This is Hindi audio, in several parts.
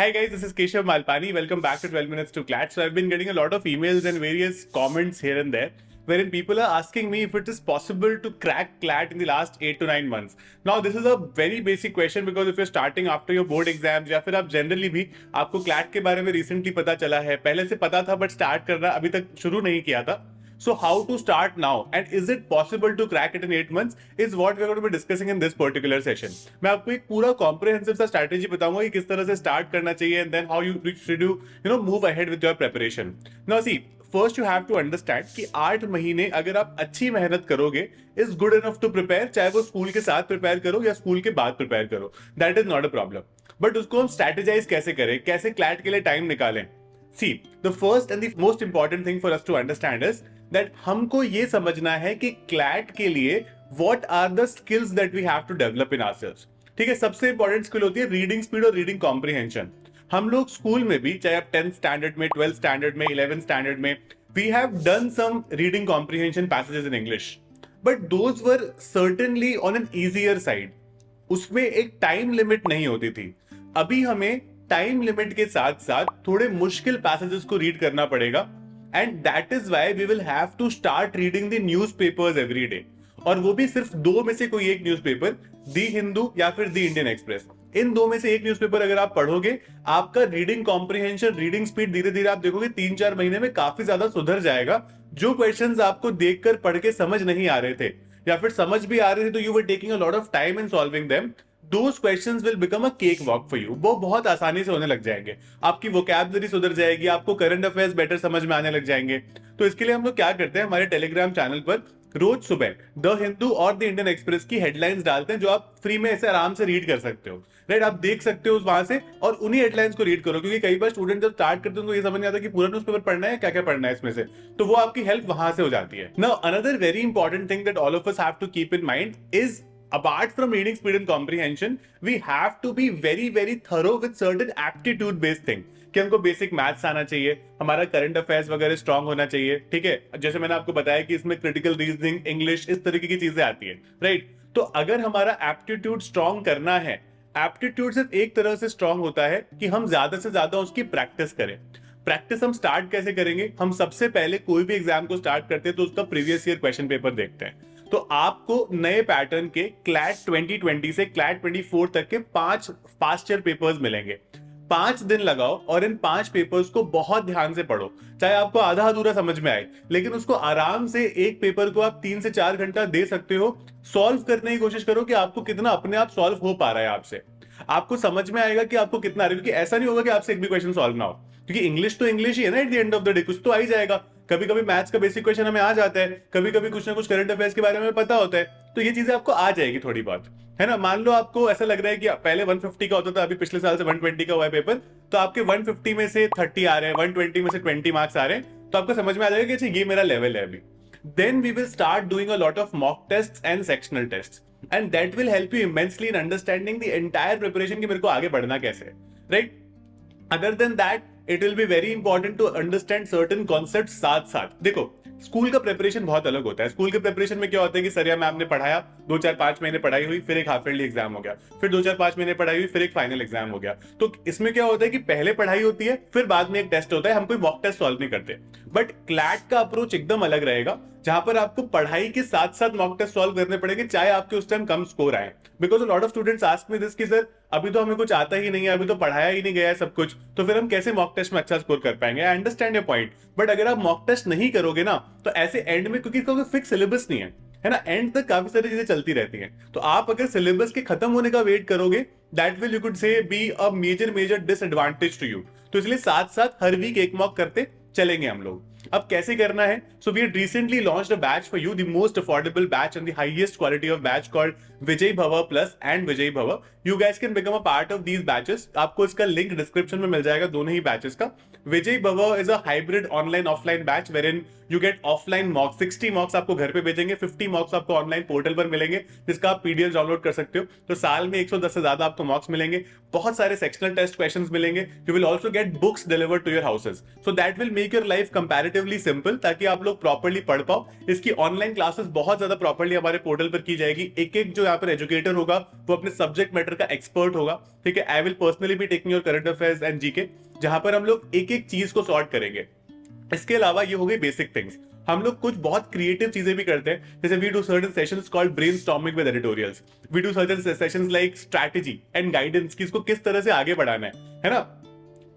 Hi guys, this is Keshav Malpani. Welcome back to 12 Minutes to CLAT. So I've been getting a lot of emails and various comments here and there wherein people are asking me if it is possible to crack CLAT in the last 8 to 9 months. Now this is a very basic question because if you're starting after your board exams या फिर आप generally भी आपको CLAT के बारे में recently पता चला है, पहले से पता था but start करना अभी तक शुरू नहीं किया था. So how to start now and is it possible to crack it in 8 months is what we're going to be discussing in this particular session. मैं आपको एक पूरा comprehensive सा strategy बताऊंगा कि किस तरह से start करना चाहिए and then how you should move ahead with your preparation. Now see, first you have to understand कि 8 महीने अगर आप अच्छी मेहनत करोगे is good enough to prepare, चाहे वो स्कूल के साथ प्रिपेयर करो या स्कूल के बाद प्रिपेयर करो, that is not a problem. But उसको हम strategize कैसे करें, कैसे क्लैट के लिए टाइम निकालें. See, the first and the most important thing for us to understand is that हमको ये समझना है कि क्लैट के लिए what are the skills that we have to develop in ourselves. ठीक है, सबसे इंपॉर्टेंट स्किल होती है रीडिंग स्पीड और रीडिंग कॉम्प्रिहेंशन. हम लोग स्कूल में भी, चाहे आप 10th स्टैंडर्ड में, 12th स्टैंडर्ड में, 11th स्टैंडर्ड में, we have done some reading comprehension passages in English, but those were certainly on an easier side. उसमें एक टाइम लिमिट नहीं होती थी. अभी हमें टाइम लिमिट के साथ साथ थोड़े मुश्किल पैसेजेस को रीड करना पड़ेगा and that is why we will have to start reading the newspapers every day. और वो भी सिर्फ दो में से कोई एक न्यूज़पेपर, दी हिंदू या फिर दी इंडियन एक्सप्रेस. इन दो में से एक न्यूज़पेपर अगर आप पढ़ोगे, आपका रीडिंग कॉम्प्रिहेंशन, रीडिंग स्पीड धीरे धीरे आप देखोगे 3-4 महीने में काफी ज्यादा सुधर जाएगा. जो क्वेश्चंस आपको देखकर पढ़ के समझ नहीं आ रहे थे या फिर समझ भी आ रहे थे तो you were taking a lot of time in solving them, those questions will become a cakewalk for you. वो बहुत आसानी से होने लग जाएंगे. आपकी वोकैबुलरी सुधर जाएगी, आपको करंट अफेयर्स बेटर समझ में आने लग जाएंगे. तो इसके लिए हम लोग क्या करते हैं, हमारे टेलीग्राम चैनल पर रोज सुबह द हिंदू और द इंडियन एक्सप्रेस की हेडलाइंस डालते हैं जो आप फ्री में ऐसे आराम से रीड कर सकते हो. राइट, आप देख सकते हो वहां से और उन्हीं हेडलाइंस को रीड करो, क्योंकि कई बार स्टूडेंट जब स्टार्ट करते हैं उनको ये समझ नहीं आता कि पूरा न्यूज़पेपर पढ़ना है, क्या क्या पढ़ना है इसमें से. तो वो आपकी हेल्प वहां से हो जाती है. Now another very important thing that all of us have to keep in mind is apart from reading speed and comprehension, we have to be very thorough with certain aptitude based thing. कि हमको बेसिक मैथ्स आना चाहिए, हमारा करंट अफेयर्स वगैरह स्ट्रांग होना चाहिए. ठीक है, जैसे मैंने आपको बताया कि इसमें क्रिटिकल रीजनिंग, इंग्लिश, इस तरीके की चीजें आती है. राइट, तो अगर हमारा एप्टीट्यूड स्ट्रांग करना है, एप्टीट्यूड सिर्फ एक तरह से स्ट्रांग होता है कि हम ज्यादा से ज्यादा उसकी प्रैक्टिस करें. प्रैक्टिस हम स्टार्ट कैसे करेंगे, हम सबसे पहले कोई भी एग्जाम को स्टार्ट करते हैं तो उसका प्रीवियस ईयर क्वेश्चन पेपर देखते हैं. तो आपको नए पैटर्न के क्लैट 2020 से क्लैट 24 तक के 5 पास्ट ईयर पेपर्स मिलेंगे. 5 दिन लगाओ और इन 5 पेपर्स को बहुत ध्यान से पढ़ो. चाहे आपको आधा अधूरा समझ में आए, लेकिन उसको आराम से एक पेपर को आप 3 से 4 घंटा दे सकते हो. सॉल्व करने की कोशिश करो कि आपको कितना अपने आप सॉल्व हो पा रहा है आपसे. आपको समझ में आएगा कि आपको कितना आ रहा है, क्योंकि ऐसा नहीं होगा कि आपसे एक भी क्वेश्चन सॉल्व ना हो, क्योंकि इंग्लिश तो इंग्लिश ही है ना. At the end of the day कुछ तो आ ही जाएगा. कभी कभी मैथ्स का बेसिक क्वेश्चन हमें आ जाता है, कभी कभी कुछ ना कुछ करंट अफेयर्स के बारे में पता होता है, तो ये चीजें आपको आ जाएगी थोड़ी बहुत, है ना. मान लो आपको ऐसा लग रहा है कि पहले 150 का होता था, अभी पिछले साल से 120 का हुआ है पेपर, तो आपके 150 में से 30 आ रहे हैं, 120 में से 20 मार्क्स आ रहे हैं, तो आपको समझ में आ जाएगा कि अच्छा ये मेरा लेवल है अभी. Then we will start doing a lot of mock tests and sectional tests, and that will help you immensely in understanding the entire preparation कि मेरे को आगे बढ़ना कैसे है. Right? Other than that, it will be very important to understand certain concepts साथ साथ. देखो, स्कूल का प्रिपरेशन बहुत अलग होता है. स्कूल के प्रिपरेशन में क्या होता है कि सर या मैम ने पढ़ाया, 2-4-5 महीने पढ़ाई हुई, फिर एक हाफ ईयरली एग्जाम हो गया, फिर 2-4-5 महीने पढ़ाई हुई, फिर एक फाइनल एग्जाम हो गया. तो इसमें क्या होता है कि पहले पढ़ाई होती है, फिर बाद में एक टेस्ट होता है. हम कोई मॉक टेस्ट सॉल्व नहीं करते. बट क्लैट का अप्रोच एकदम अलग रहेगा, जहां पर आपको पढ़ाई के साथ साथ मॉक टेस्ट सॉल्व करने पड़ेंगे, चाहे आपके उस टाइम कम स्कोर आए. Because lot of students ask me this कि सर अभी तो हमें कुछ आता ही नहीं है, अभी तो पढ़ाया ही नहीं गया है सब कुछ, तो फिर हम कैसे मॉक टेस्ट में अच्छा स्कोर कर पाएंगे. I understand your point, but अगर आप मॉक टेस्ट नहीं करोगे ना, तो ऐसे एंड में, क्योंकि इसका कोई फिक्स सिलेबस नहीं है ना, एंड तक काफी सारी चीजें चलती रहती हैं. तो आप अगर सिलेबस के खत्म होने का वेट करोगे, that will you could say be a major disadvantage to you. तो इसलिए साथ साथ हर वीक एक मॉक करते चलेंगे हम लोग. अब कैसे करना है, so we had recently launched a batch for you, the most affordable batch and the highest quality of batch called Vijay Bhav plus and Vijay Bhav. You guys can become a part of these batches. आपको इसका लिंक डिस्क्रिप्शन में मिल जाएगा, दोनों ही बैचेस का. Vijay Bhav is a hybrid online offline batch wherein you get offline mocks. 60 mocks आपको घर पे भेजेंगे, 50 मॉक्स आपको ऑनलाइन पोर्टल पर मिलेंगे, जिसका आप पीडीएफ डाउनलोड कर सकते हो. तो साल में 110 से ज्यादा आपको मॉक्स मिलेंगे, बहुत सारे सेक्शनल टेस्ट क्वेश्चंस मिलेंगे. You will also get books delivered to your houses, so that will make your life comparatively comparatively simple, ताकि आप लोग प्रॉपर्ली पढ़ पाओ। इसकी ऑनलाइन क्लासेस बहुत ज्यादा प्रॉपर्ली हमारे पोर्टल पर की जाएगी। एक एक जो यहाँ पर एजुकेटर होगा वो अपने सब्जेक्ट मैटर का एक्सपर्ट होगा, ठीक है। I will personally be taking your current affairs and GK, जहां पर हम लोग एक एक चीज को सॉर्ट करेंगे। इसके अलावा ये हो गई बेसिक थिंग्स। हम लोग कुछ बहुत क्रिएटिव चीजें भी करते हैं, जैसे we do certain sessions called brainstorming with editorials. We do certain sessions like strategy and guidance, कि इसको किस तरह से आगे बढ़ाना है ना।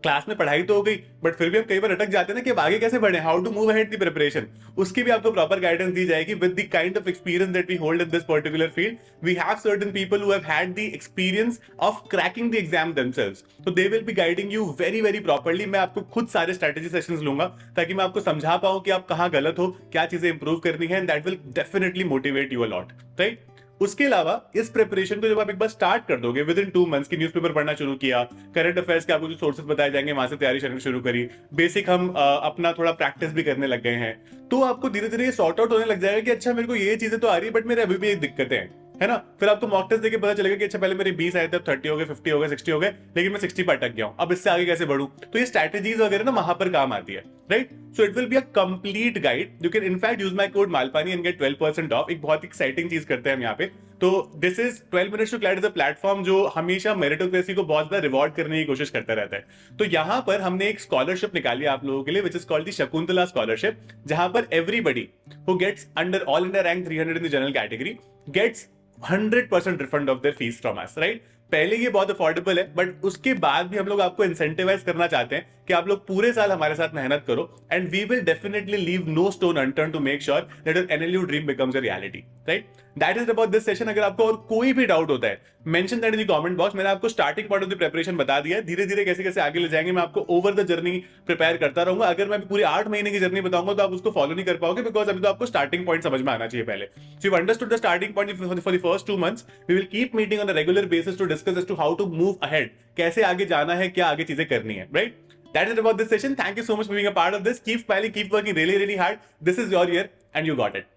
क्लास में पढ़ाई तो हो गई, बट फिर भी हम कई बार अटक जाते हैं ना कि अब आगे कैसे बढ़े, how to move ahead the preparation. उसकी भी आपको प्रॉपर गाइडेंस दी जाएगी with the kind of experience that we hold in this particular field. We have certain people who have had the experience of cracking the exam themselves, तो they will be guiding you very very properly. मैं आपको खुद सारे स्ट्रेटेजी सेशंस लूंगा ताकि मैं आपको समझा पाऊं कि आप कहां गलत हो, क्या चीजें इंप्रूव करनी है, and that will definitely motivate you a lot, right. उसके अलावा इस प्रिपरेशन को जब आप एक बार स्टार्ट कर दोगे, विद इन 2 मंथ्स की न्यूज़पेपर पढ़ना शुरू किया, करंट अफेयर्स के आपको जो सोर्सेज बताए जाएंगे वहां से तैयारी करनी शुरू करी, बेसिक हम अपना थोड़ा प्रैक्टिस भी करने लग गए हैं, तो आपको धीरे धीरे ये सॉर्ट आउट होने लग जाएगा कि अच्छा मेरे को ये चीजें तो आ रही है, बट मेरे अभी भी एक दिक्कतें हैं, है ना। फिर आपको मॉक टेस्ट देके पता चलेगा कि अच्छा पहले मेरे 20 आए थे, अब 30 हो गए, 50 हो गए, 60 हो गए, लेकिन मैं 60 पर अटक गया हूं, अब इससे आगे कैसे बढ़ूं। तो ये स्ट्रैटेजीज वगैरह ना वहां पर काम आती है, right. So it will be a complete guide. You can in fact use my code Malpani and get 12% off. एक बहुत एक्साइटिंग चीज करते हैं हम यहाँ पे। तो this is 12 minutes to CLAT is a platform जो हमेशा मेरिटोक्रेसी को बहुत ज्यादा रिवॉर्ड करने की कोशिश करता रहता है। तो यहाँ पर हमने एक स्कॉलरशिप निकाली आप लोगों के लिए, which is called the Shakuntala scholarship, जहां पर everybody who gets under all India rank 300 in the general category gets 100% refund of their fees from us, right. पहले ये बहुत अफोर्डेबल है, बट उसके बाद भी हम लोग आपको इंसेंटिवाइज करना चाहते हैं कि आप लोग पूरे साल हमारे साथ मेहनत करो, and we will definitely leave no stone unturned to make sure that your NLU dream becomes a reality, right. That is about this session. अगर आपको और कोई भी डाउट होता है, mention that in the comment box. मैंने आपको starting part of the preparation बता दिया है, धीरे धीरे कैसे कैसे आगे ले जाएंगे मैं आपको ओवर द जर्नी प्रिपेयर करता रहूंगा। अगर मैं पूरी 8 महीने की जर्नी बताऊंगा तो आप उसको फॉलो नहीं कर पाओगे, बिकॉज अभी तो आपको स्टार्टिंग पॉइंट समझ में आना चाहिए पहले। So you understood the starting point for the first 2 months. We will keep meeting on a regular basis to discuss as to how to move ahead, कैसे आगे जाना है, क्या आगे चीजें करनी है, right. That is about this session. Thank you so much for being a part of this. Keep smiling, keep working really, really hard. This is your year and you got it.